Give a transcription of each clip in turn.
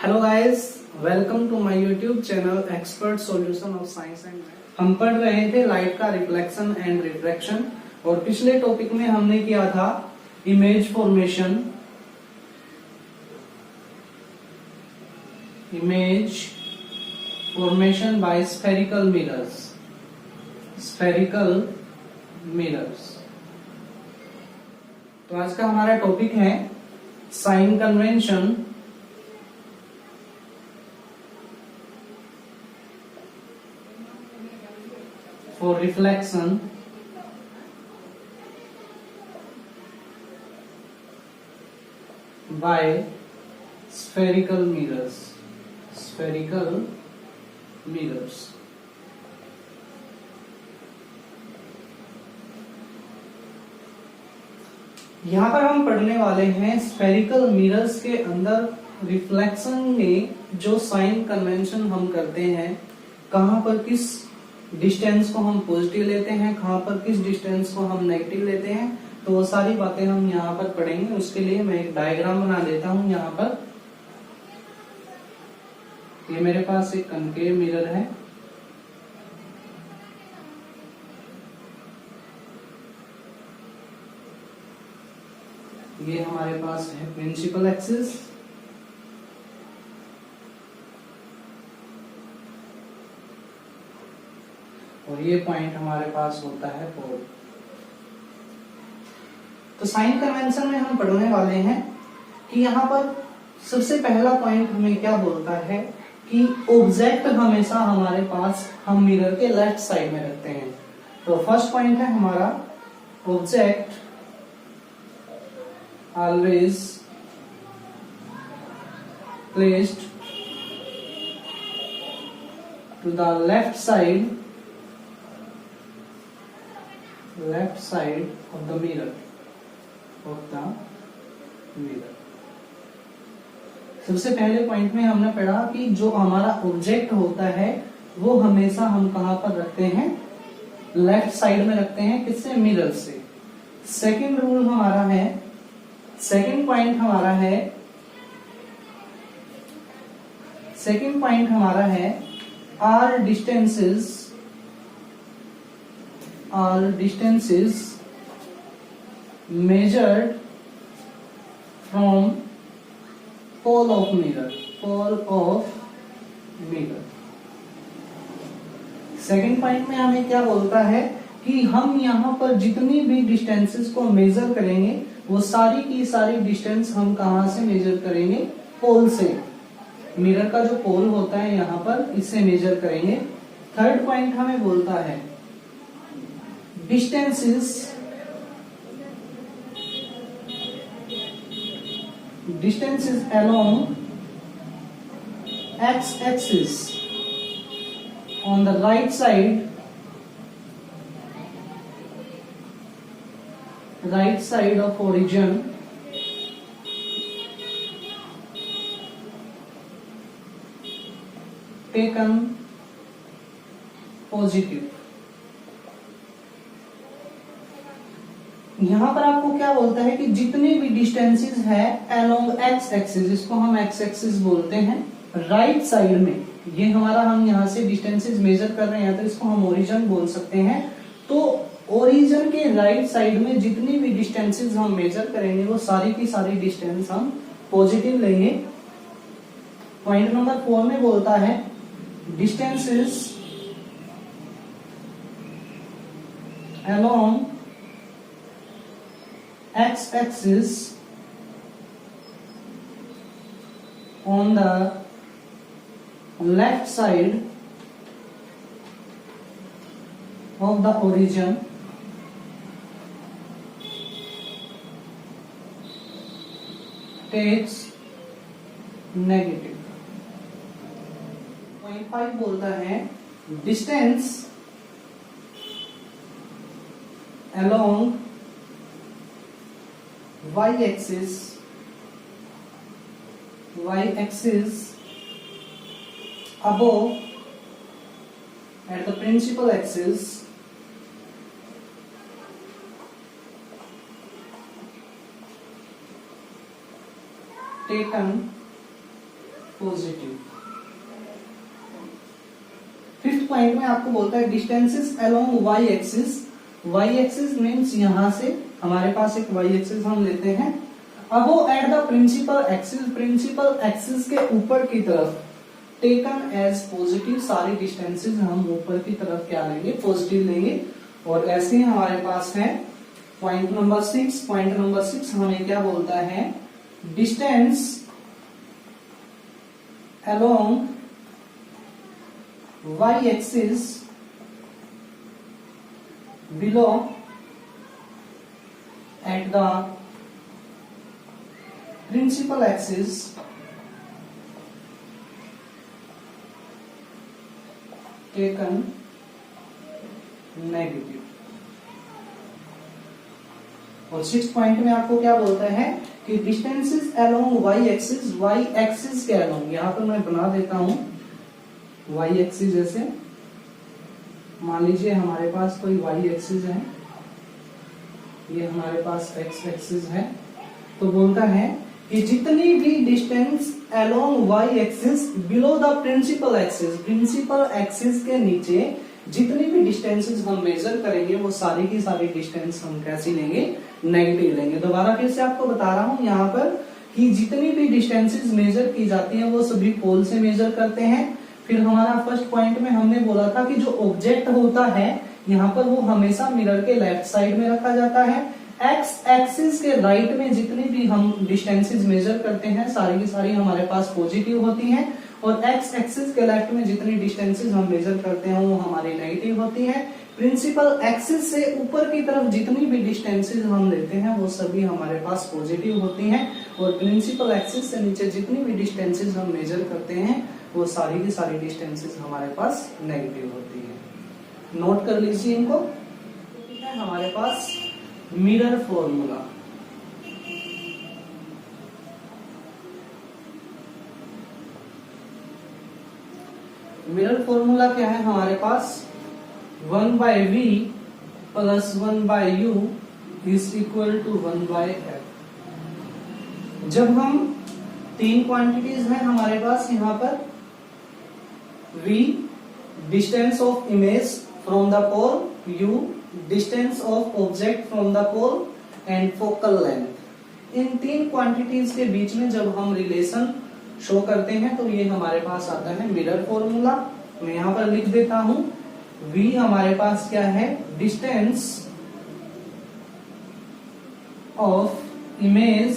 Hello guys, welcome to my YouTube channel expert solution of science and math. हम पढ़ रहे थे light का रिफ्लेक्शन एंड रिफ्रैक्शन और पिछले टॉपिक में हमने किया था image formation by spherical mirrors. तो आज का हमारा टॉपिक है sign convention for reflection by spherical mirrors. यहाँ पर हम पढ़ने वाले हैं स्फेरिकल मिरर्स के अंदर रिफ्लेक्शन में जो साइन कन्वेंशन हम करते हैं, कहां पर किस डिस्टेंस को हम पॉजिटिव लेते हैं, कहां पर किस डिस्टेंस को हम नेगेटिव लेते हैं, तो वो सारी बातें हम यहाँ पर पढ़ेंगे। उसके लिए मैं एक डायग्राम बना देता हूं। यहाँ पर ये मेरे पास एक कनकेव मिरर है। ये हमारे पास है प्रिंसिपल एक्सिस, और ये पॉइंट हमारे पास होता है पोल। तो साइन कन्वेंशन में हम पढ़ने वाले हैं कि यहाँ पर सबसे पहला पॉइंट हमें क्या बोलता है कि ऑब्जेक्ट हमेशा हमारे पास हम मिरर के लेफ्ट साइड में रखते हैं। तो फर्स्ट पॉइंट है हमारा object always placed to the left side of the mirror. सबसे पहले पॉइंट में हमने पढ़ा कि जो हमारा ऑब्जेक्ट होता है वो हमेशा हम कहां पर रखते हैं, लेफ्ट साइड में रखते हैं। किससे? मिरर से। सेकंड रूल हमारा है, सेकंड पॉइंट हमारा है are distances measured from pole of mirror. Second point में हमें क्या बोलता है कि हम यहाँ पर जितनी भी डिस्टेंसेस को मेजर करेंगे वो सारी की सारी डिस्टेंस हम कहाँ से मेजर करेंगे? पोल से। मिरर का जो पोल होता है यहाँ पर, इससे मेजर करेंगे। थर्ड पॉइंट हमें बोलता है distances along x-axis on the right side of origin taken positive। यहाँ पर आपको क्या बोलता है कि जितने भी डिस्टेंसेस है अलोंग एक्स एक्सिस, इसको हम एक्स एक्सिस बोलते हैं, राइट साइड में, ये हमारा हम यहाँ से डिस्टेंसेस मेजर कर रहे हैं तो इसको हम ओरिजिन बोल सकते हैं। तो ओरिजिन के राइट साइड में जितनी भी डिस्टेंसेस हम मेजर करेंगे वो सारी की सारी डिस्टेंस हम पॉजिटिव लेंगे। पॉइंट नंबर 4 में बोलता है distances along x-axis on the left side of the origin takes negative। Point 5 बोलता है distance along y-axis above at the principal axis taken positive. Fifth point में आपको बोलता है distances along Y axis. Y axis means यहां से हमारे पास एक वाई एक्सिस हम लेते हैं, अब वो at the principal axis, principal axis के ऊपर की तरफ टेकन एज पॉजिटिव, सारे डिस्टेंसेस हम ऊपर की तरफ क्या लेंगे, पॉजिटिव लेंगे। और ऐसे ही हमारे पास है पॉइंट नंबर 6। पॉइंट नंबर 6 हमें क्या बोलता है, distance along y axis below at the principal axis taken negative. और 6 पॉइंट में आपको क्या बोलता है कि distances along y axis, y axis के अलोंग, यहां पर मैं बना देता हूं y एक्सिस, जैसे मान लीजिए हमारे पास कोई y एक्सिस है, ये हमारे पास x एक्सिस है, तो बोलता है कि जितनी भी distance along y axis below the principal axis, principal axis के नीचे जितनी भी डिस्टेंसेस हम मेजर करेंगे वो सारी की सारी डिस्टेंस हम कैसी लेंगे, नेगेटिव लेंगे। दोबारा फिर से आपको बता रहा हूं यहाँ पर कि जितनी भी डिस्टेंसेस मेजर की जाती है वो सभी पोल से मेजर करते हैं। फिर हमारा फर्स्ट पॉइंट में हमने बोला था कि जो ऑब्जेक्ट होता है यहाँ पर वो हमेशा मिरर के लेफ्ट साइड में रखा जाता है। एक्स एक्सिस के राइट में जितनी भी हम डिस्टेंसेस मेजर करते हैं सारी की सारी हमारे पास पॉजिटिव होती हैं, और एक्स एक्सिस के लेफ्ट में जितनी डिस्टेंसेस हम मेजर करते हैं वो हमारी नेगेटिव होती है। प्रिंसिपल एक्सिस से ऊपर की तरफ जितनी भी डिस्टेंसेस हम लेते हैं वो सभी हमारे पास पॉजिटिव होती हैं, और प्रिंसिपल एक्सिस से नीचे जितनी भी डिस्टेंसेस हम मेजर करते हैं वो सारी की सारी डिस्टेंसेस हमारे पास नेगेटिव होती है। नोट कर लीजिए इनको। है हमारे पास मिरर फॉर्मूला, मिरर फॉर्मूला क्या है हमारे पास, 1/v plus 1/u is equal to 1/f। जब हम तीन क्वांटिटीज हैं हमारे पास यहाँ पर, v distance of image from the pole, u distance of object from the pole and focal length. इन तीन क्वांटिटीज के बीच में जब हम रिलेशन शो करते हैं तो ये हमारे पास आता है मिरर फॉर्मूला। मैं यहां पर लिख देता हूं, v हमारे पास क्या है, distance of image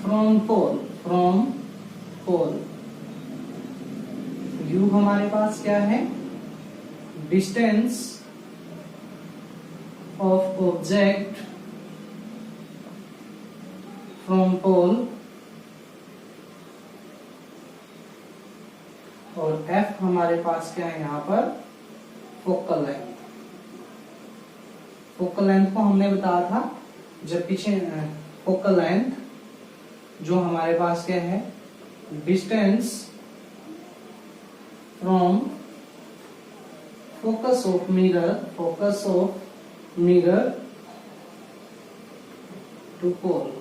from pole, u हमारे पास क्या है, distance of object from pole, और f हमारे पास क्या है यहाँ पर, फोकल लेंथ। फोकल लेंथ को हमने बताया था जब पीछे, फोकल लेंथ जो हमारे पास क्या है, distance from focus of mirror to pole.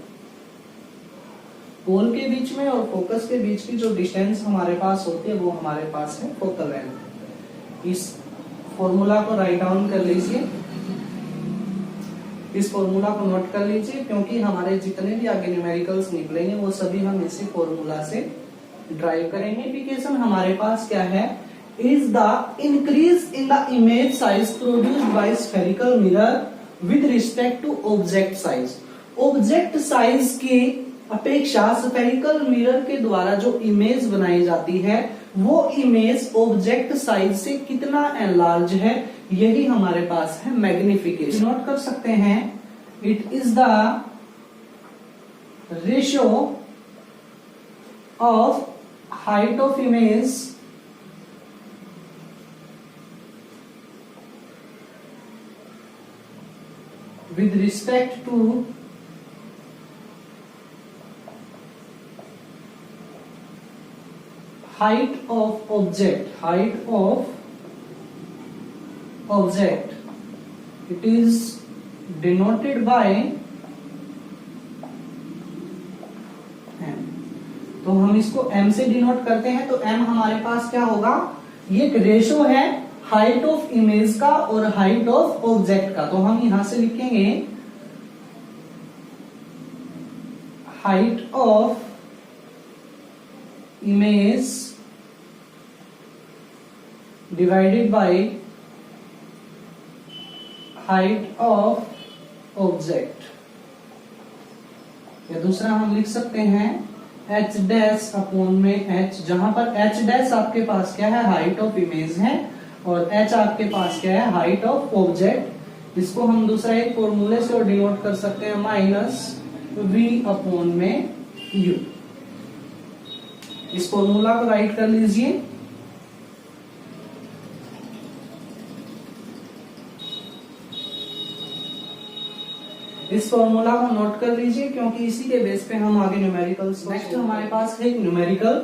Pole के बीच में और फोकस के बीच की जो डिस्टेंस हमारे पास होती है वो हमारे पास है फोकल लेंथ। इस फॉर्मूला को राइट डाउन कर लीजिए, इस फॉर्मूला को नोट कर लीजिए, क्योंकि हमारे जितने भी आगे न्यूमेरिकल्स निकलेंगे वो सभी हम इसी फॉर्मूला से ड्राइव करेंगे। इंडिकेशन हमारे पास क्या है, is the increase in the image size produced by spherical mirror with respect to object size. Object size की अपेक्षा स्फेरिकल मिरर के द्वारा जो इमेज बनाई जाती है वो इमेज ऑब्जेक्ट साइज से कितना एनलार्ज है, यही हमारे पास है मैग्निफिकेशन। नोट कर सकते हैं, it is the ratio of height of image with respect to height of object, it is denoted by m। तो हम इसको m से डिनोट करते हैं। तो m हमारे पास क्या होगा, ये एक रेशो है हाइट ऑफ इमेज का और हाइट ऑफ ऑब्जेक्ट का। तो हम यहां से लिखेंगे height of image divided by height of object, या दूसरा हम लिख सकते हैं h डैश अपॉन में h, जहां पर h डैश आपके पास क्या है, हाइट ऑफ इमेज है, और h आपके पास क्या है, हाइट ऑफ ऑब्जेक्ट। इसको हम दूसरा एक फॉर्मूले से और डिनोट कर सकते हैं माइनस v अपॉन में u। इस फॉर्मूला को राइट कर लीजिए। इस फॉर्मूला को नोट कर लीजिए, क्योंकि इसी के बेस पे हम आगे न्यूमेरिकल। नेक्स्ट हमारे पास है न्यूमेरिकल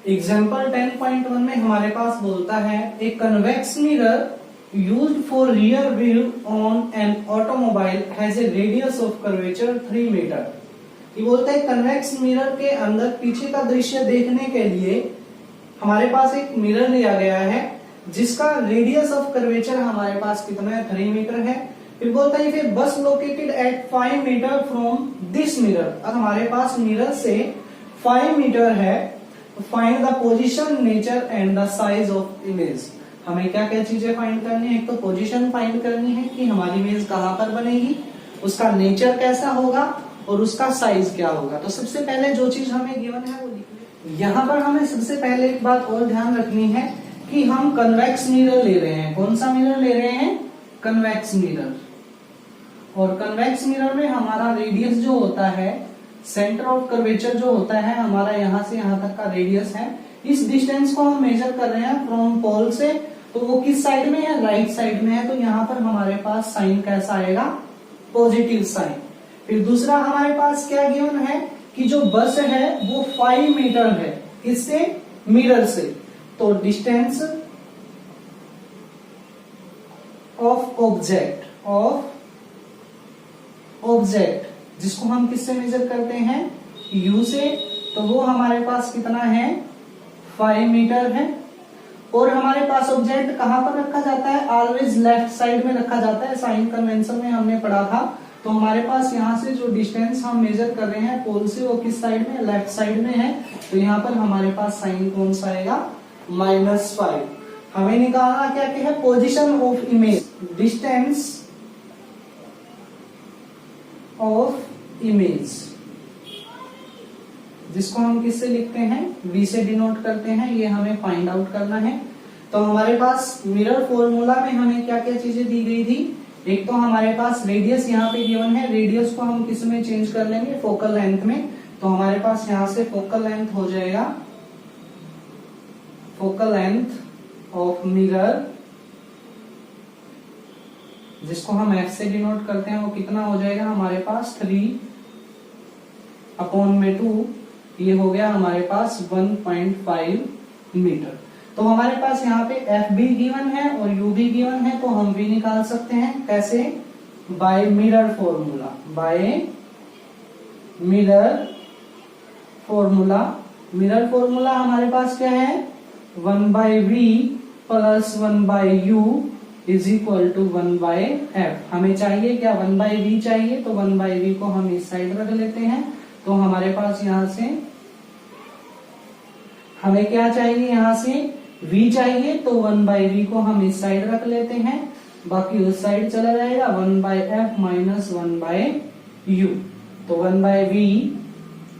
एग्जांपल 10.1 में हमारे पास बोलता है a convex mirror used for rear view on an automobile has a radius of curvature 3 metre. ये बोलता है कन्वेक्स मिरर के अंदर पीछे का दृश्य देखने के लिए हमारे पास एक मिरर लिया गया है जिसका रेडियस ऑफ कर्वेचर हमारे पास कितना है, 3 मीटर है। फिर बोलता है फिर bus located at 5 metre from this mirror. अब हमारे पास मिरर से 5 मीटर है, find the position, nature and the size of image. हमें क्या क्या चीजें फाइंड करनी है, एक तो पोजीशन फाइंड करनी है कि हमारी इमेज कहाँ पर बनेगी, उसका नेचर कैसा होगा और उसका साइज क्या होगा। तो सबसे पहले जो चीज हमें गिवन है वो लिखनी है। यहाँ पर हमें सबसे पहले एक बात और ध्यान रखनी है कि हम कन्वेक्स मिरर ले रहे हैं। कौन सा मिरर ले रहे हैं, कन्वेक्स मिरर। और कन्वेक्स मिरर में हमारा रेडियस जो होता है, सेंटर ऑफ कर्वेचर जो होता है हमारा, यहां से यहां तक का रेडियस है। इस डिस्टेंस को हम मेजर कर रहे हैं फ्रॉम पोल से, तो वो किस साइड में है, राइट साइड में है। तो यहाँ पर हमारे पास साइन कैसा आएगा, पॉजिटिव साइन। फिर दूसरा हमारे पास क्या गिवन है कि जो बस है वो 5 मीटर है, किससे, मिरर से। तो डिस्टेंस ऑफ ऑब्जेक्ट जिसको हम किससे मेजर करते हैं, u से, तो वो हमारे पास कितना है, 5 मीटर है। और हमारे पास ऑब्जेक्ट कहां पर रखा जाता है, ऑलवेज लेफ्ट साइड में रखा जाता है, साइन कन्वेंशन में हमने पढ़ा था। तो हमारे पास यहाँ से जो डिस्टेंस हम मेजर कर रहे हैं पोल से, वो किस साइड में, लेफ्ट साइड में है। तो यहाँ पर हमारे पास साइन कौन सा आएगा, -5। हमें निकालना क्या क्या है, position of image, distance of image, जिसको हम किससे लिखते हैं, v से डिनोट करते हैं। ये हमें फाइंड आउट करना है। तो हमारे पास मिरर फॉर्मूला में हमें क्या क्या चीजें दी गई थी, एक तो हमारे पास रेडियस यहाँ पे गिवन है, रेडियस को हम किस में चेंज कर लेंगे, फोकल लेंथ में। तो हमारे पास यहाँ से फोकल लेंथ हो जाएगा, फोकल लेंथ ऑफ मिरर, जिसको हम f से डिनोट करते हैं, वो कितना हो जाएगा हमारे पास 3/2। ये हो गया हमारे पास 1.5 मीटर। तो हमारे पास यहाँ पे f भी गिवन है और u भी गिवन है, तो हम भी निकाल सकते हैं। कैसे, by mirror formula, by mirror formula. Mirror formula हमारे पास क्या है, 1/v plus 1/u is equal to 1/f। हमें चाहिए क्या, 1/v चाहिए, तो 1/v को हम इस साइड रख लेते हैं। तो हमारे पास यहां से हमें क्या चाहिए, यहां से v चाहिए, तो 1/v को हम इस साइड रख लेते हैं, बाकी उस साइड चला जाएगा, 1/f माइनस 1/u। तो 1/v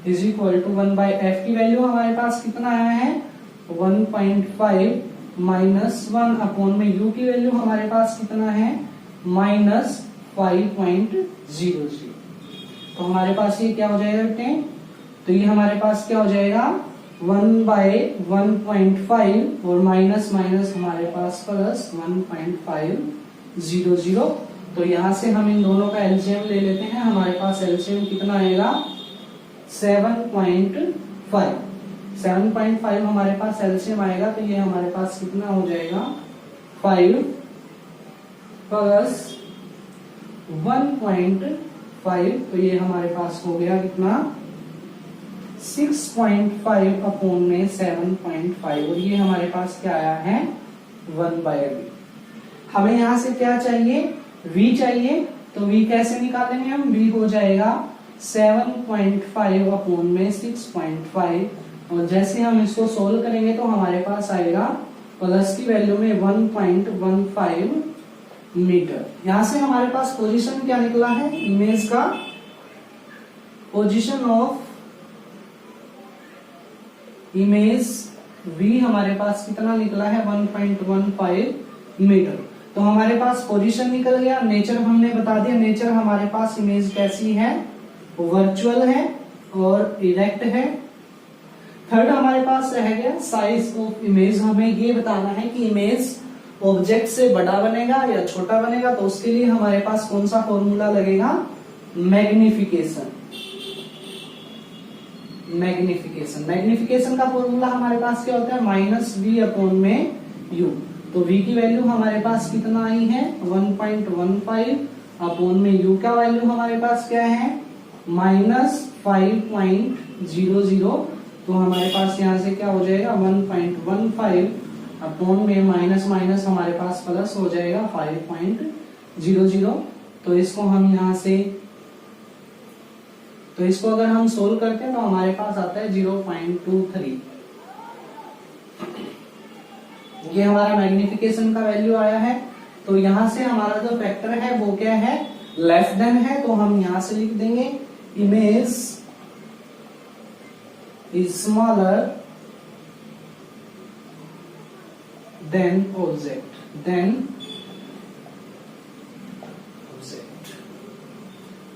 is equal to 1/f की वैल्यू हमारे पास कितना आया है, 1.5 माइनस 1 अपॉन में u की वैल्यू हमारे पास कितना है, -5.00। तो हमारे पास ये क्या हो जाएगा बेटे, तो ये हमारे पास क्या हो जाएगा, 1/1.5 और माइनस माइनस हमारे पास प्लस 1.500। तो यहां से हम इन दोनों का एलसीएम ले लेते हैं। हमारे पास एलसीएम कितना आएगा, 7.5। 7.5 हमारे पास एलसीएम आएगा, तो ये हमारे पास कितना हो जाएगा, 5 प्लस 1.5, तो ये हमारे पास हो गया कितना, 6.5 अपॉन में 7.5 और ये हमारे पास क्या आया है 1/v। हमें यहां से क्या चाहिए v चाहिए, तो v कैसे निकालेंगे हम, v हो जाएगा 7.5 अपॉन में 6.5 और जैसे हम इसको सोल्व करेंगे तो हमारे पास आएगा प्लस की वैल्यू में 1.15 मीटर। यहां से हमारे पास पोजीशन क्या निकला है, इमेज का पोजीशन ऑफ इमेज v हमारे पास कितना निकला है 1.15 मीटर। तो हमारे पास पोजीशन निकल गया। नेचर हमने बता दिया, नेचर हमारे पास इमेज कैसी है, वर्चुअल है और इरेक्ट है। थर्ड हमारे पास रह गया साइज ऑफ इमेज। हमें ये बताना है कि इमेज ऑब्जेक्ट से बड़ा बनेगा या छोटा बनेगा, तो उसके लिए हमारे पास कौन सा फॉर्मूला लगेगा, मैग्निफिकेशन। मैग्निफिकेशन का फॉर्मूला हमारे पास क्या होता है, -v अपॉन में u। तो v की वैल्यू हमारे पास कितना आई है 1.15 अपॉन में u का वैल्यू हमारे पास क्या है -5.00। तो हमारे पास यहाँ से क्या हो जाएगा 1.15 अपॉन में माइनस माइनस हमारे पास प्लस हो जाएगा 5.00। तो इसको हम यहाँ से, तो इसको अगर हम सोल्व करते हैं तो हमारे पास आता है 0.23। ये हमारा मैग्निफिकेशन का वैल्यू आया है। तो यहां से हमारा जो फैक्टर है वो क्या है, लेस देन है। तो हम यहां से लिख देंगे image is smaller than object,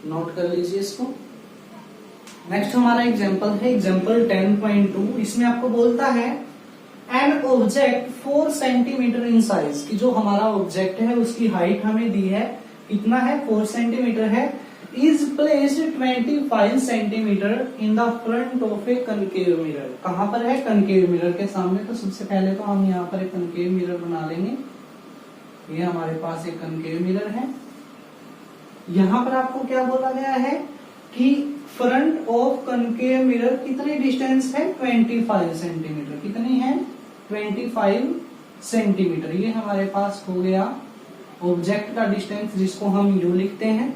note कर लीजिए इसको। नेक्स्ट हमारा एग्जांपल है एग्जांपल 10.2। इसमें आपको बोलता है an object 4 centimetre in size, कि जो हमारा ऑब्जेक्ट है उसकी हाइट हमें दी है, कितना है 4 सेंटीमीटर है, is placed 25 centimetre in the front of A concave mirror. कहां पर है, कनकेव मिरर के सामने। तो सबसे पहले तो हम यहाँ पर एक कनकेव मिरर बना लेंगे। ये हमारे पास एक कनकेव मिरर है। यहाँ पर आपको क्या बोला गया है कि फ्रंट ऑफ कनकेव मिरर कितनी डिस्टेंस है 25 सेंटीमीटर। कितनी है 25 सेंटीमीटर। ये हमारे पास हो गया ऑब्जेक्ट का डिस्टेंस, जिसको हम u लिखते हैं।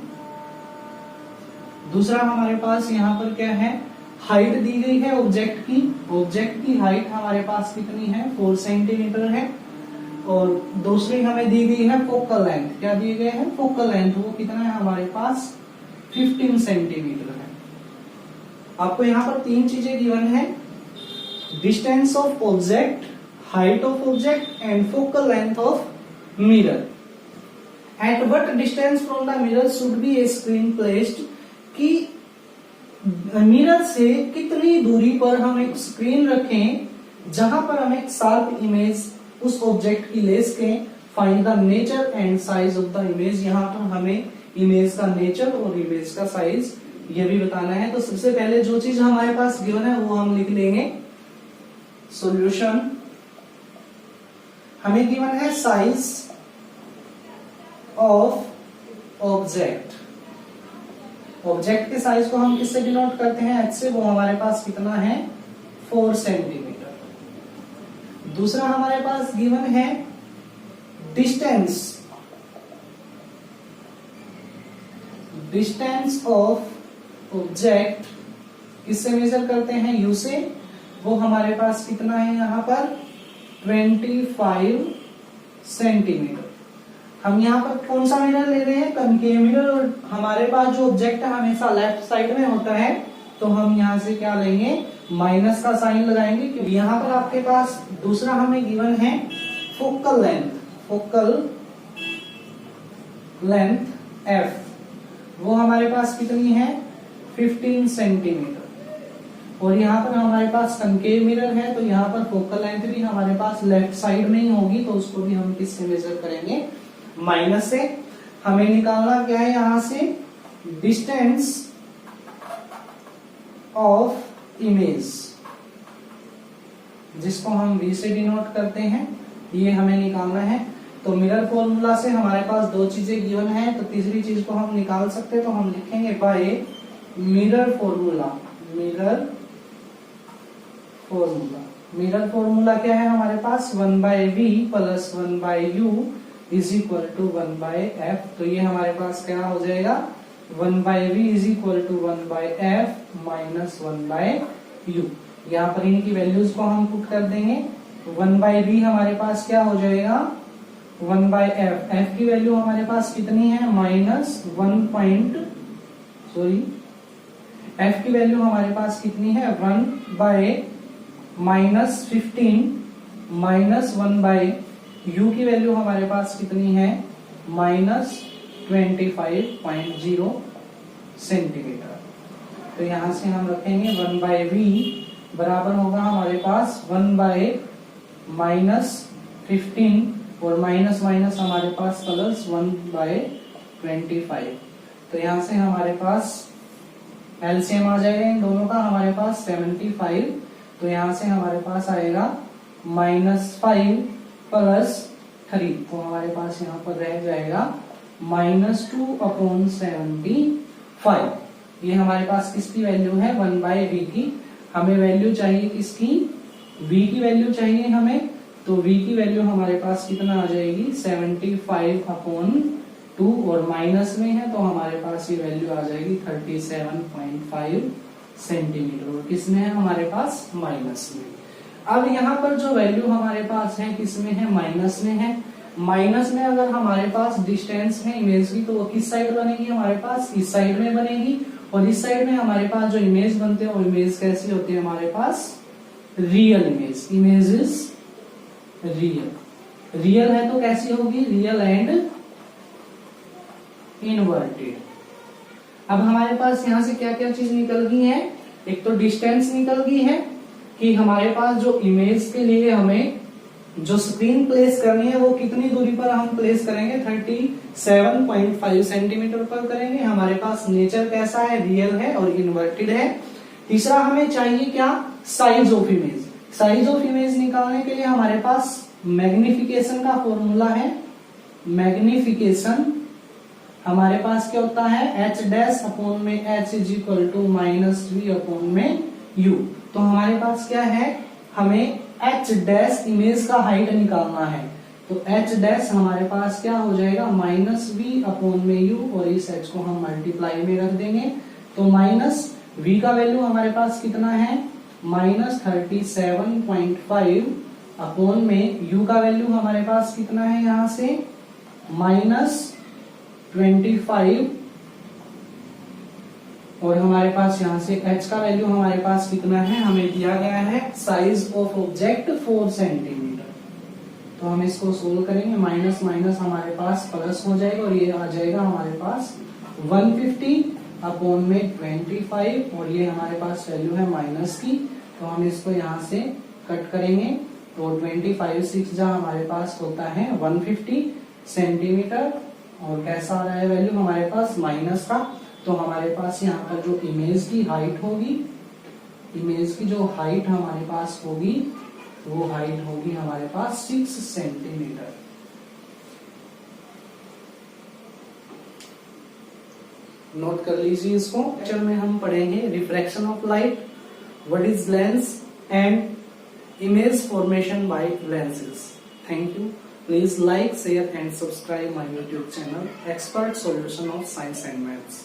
दूसरा हमारे पास यहाँ पर क्या है, हाइट दी गई है ऑब्जेक्ट की। ऑब्जेक्ट की हाइट हमारे पास कितनी है 4 सेंटीमीटर है। और दूसरी हमें दी गई है फोकल लेंथ। क्या दिए गए हैं, फोकल लेंथ। वो कितना है हमारे पास 15 सेंटीमीटर है। आपको यहाँ पर 3 चीजें गिवन है, distance of object, height of object and focal length of mirror. At what distance from the mirror should be A screen placed, कि मिरर से कितनी दूरी पर हम एक स्क्रीन रखें जहां पर हम एक शार्प इमेज उस ऑब्जेक्ट की ले सकें। Find the nature and size of the image. यहाँ पर हमें इमेज का नेचर और इमेज का साइज ये भी बताना है। तो सबसे पहले जो चीज हमारे पास गिवन है वो हम लिख लेंगे सॉल्यूशन। हमें गिवन है साइज ऑफ ऑब्जेक्ट। ऑब्जेक्ट के साइज को हम किससे डिनोट करते हैं, h से। वो हमारे पास कितना है 4 सेंटीमीटर। दूसरा हमारे पास गिवन है डिस्टेंस ऑफ ऑब्जेक्ट, किससे मेजर करते हैं u से। वो हमारे पास कितना है यहाँ पर 25 सेंटीमीटर। हम यहाँ पर कौन सा मिरर ले रहे हैं, कनकेव मिरर। और हमारे पास जो ऑब्जेक्ट हमेशा लेफ्ट साइड में होता है, तो हम यहाँ से क्या लेंगे माइनस का साइन लगाएंगे। क्योंकि यहाँ पर आपके पास दूसरा हमें गिवन है फोकल लेंथ f। वो हमारे पास कितनी है 15 सेंटीमीटर। और यहाँ पर हमारे पास कनकेव मिरर है, तो यहाँ पर फोकल लेंथ भी हमारे पास लेफ्ट साइड में ही होगी। तो उसको भी हम किससे मेजर करेंगे, माइनस से। हमें निकालना क्या है यहाँ से, डिस्टेंस ऑफ इमेज, जिसको हम v से डिनोट करते हैं। ये हमें निकालना है। तो मिरर फॉर्मूला से हमारे पास 2 चीजें गिवन है, तो तीसरी चीज को हम निकाल सकते हैं। तो हम लिखेंगे by mirror formula, mirror formula. Mirror formula क्या है हमारे पास, 1/v plus 1/u is equal to 1/f। तो ये हमारे पास क्या हो जाएगा, 1/v is equal to 1/f minus 1/u। यहाँ पर इनकी वैल्यूज को हम पुट कर देंगे। 1/v हमारे पास क्या हो जाएगा, 1/f। f की वैल्यू हमारे पास कितनी है, f की वैल्यू हमारे पास कितनी है, 1/-15 माइनस 1/u की वैल्यू हमारे पास कितनी है, -25.0 सेंटीमीटर। तो यहां से हम रखेंगे 1/v बराबर होगा हमारे पास 1/-15 और माइनस माइनस हमारे पास प्लस 1/25। तो यहाँ से हमारे पास एलसीएम आ जाएगा इन दोनों का, हमारे पास 75। तो यहाँ से हमारे पास आएगा -5 प्लस 3। तो हमारे पास यहाँ पर रह जाएगा -2/75। ये हमारे पास किसकी वैल्यू है, 1/v की। हमें वैल्यू चाहिए किसकी, v की वैल्यू चाहिए हमें। तो v की वैल्यू हमारे पास कितना आ जाएगी, 75/2 और माइनस में है तो हमारे पास ये वैल्यू आ जाएगी 37.5 सेंटीमीटर। और किसमें है हमारे पास, माइनस में। अब यहाँ पर जो वैल्यू हमारे पास है किसमें है, माइनस में है। माइनस में अगर हमारे पास डिस्टेंस है इमेज की तो वो किस साइड बनेगी, हमारे पास इस साइड में बनेगी। और इस साइड में हमारे पास जो इमेज बनते हैं वो इमेज कैसी होती है हमारे पास, real image. Image is real है तो कैसी होगी, रियल एंड इनवर्टेड। अब हमारे पास यहाँ से क्या क्या चीज निकल गई है, एक तो डिस्टेंस निकल गई है कि हमारे पास जो इमेज के लिए हमें जो स्क्रीन प्लेस करनी है वो कितनी दूरी पर हम प्लेस करेंगे, 37.5 सेंटीमीटर पर करेंगे। हमारे पास नेचर कैसा है, रियल है और इन्वर्टेड है। तीसरा हमें चाहिए क्या, size of image. Size of image निकालने के लिए हमारे पास मैग्निफिकेशन का फॉर्मूला है। मैग्निफिकेशन हमारे पास क्या होता है, h डैश अपॉन में h is equal to -v upon में u। तो हमारे पास क्या है, हमें h डैश इमेज का हाइट निकालना है। तो h डैश हमारे पास क्या हो जाएगा, -v अपॉन में u और इस h को हम मल्टीप्लाई में रख देंगे। तो -v का वैल्यू हमारे पास कितना है, -37.5 अपॉन में u का वैल्यू हमारे पास कितना है, यहाँ से -25 और हमारे पास यहाँ से h का वैल्यू हमारे पास कितना है, हमें दिया गया है साइज ऑफ ऑब्जेक्ट 4 सेंटीमीटर। तो हम इसको सोल्व करेंगे, माइनस माइनस हमारे पास प्लस हो जाएगा और ये आ जाएगा हमारे पास 150 अपॉन में 25 और ये हमारे पास वैल्यू है माइनस की। तो हम इसको यहाँ से कट करेंगे तो 25 6 जा हमारे पास होता है 150 सेंटीमीटर और कैसा आ रहा है वैल्यू हमारे पास माइनस का। तो हमारे पास यहाँ पर जो इमेज की हाइट होगी, इमेज की जो हाइट हमारे पास होगी वो हाइट होगी हमारे पास 6 सेंटीमीटर। नोट कर लीजिए इसको। लेक्चर में हम पढ़ेंगे refraction of light, what is lens and image formation bye lenses. Thank you. Please like, share and subscribe my YouTube channel, Expert Solution of Science and Maths.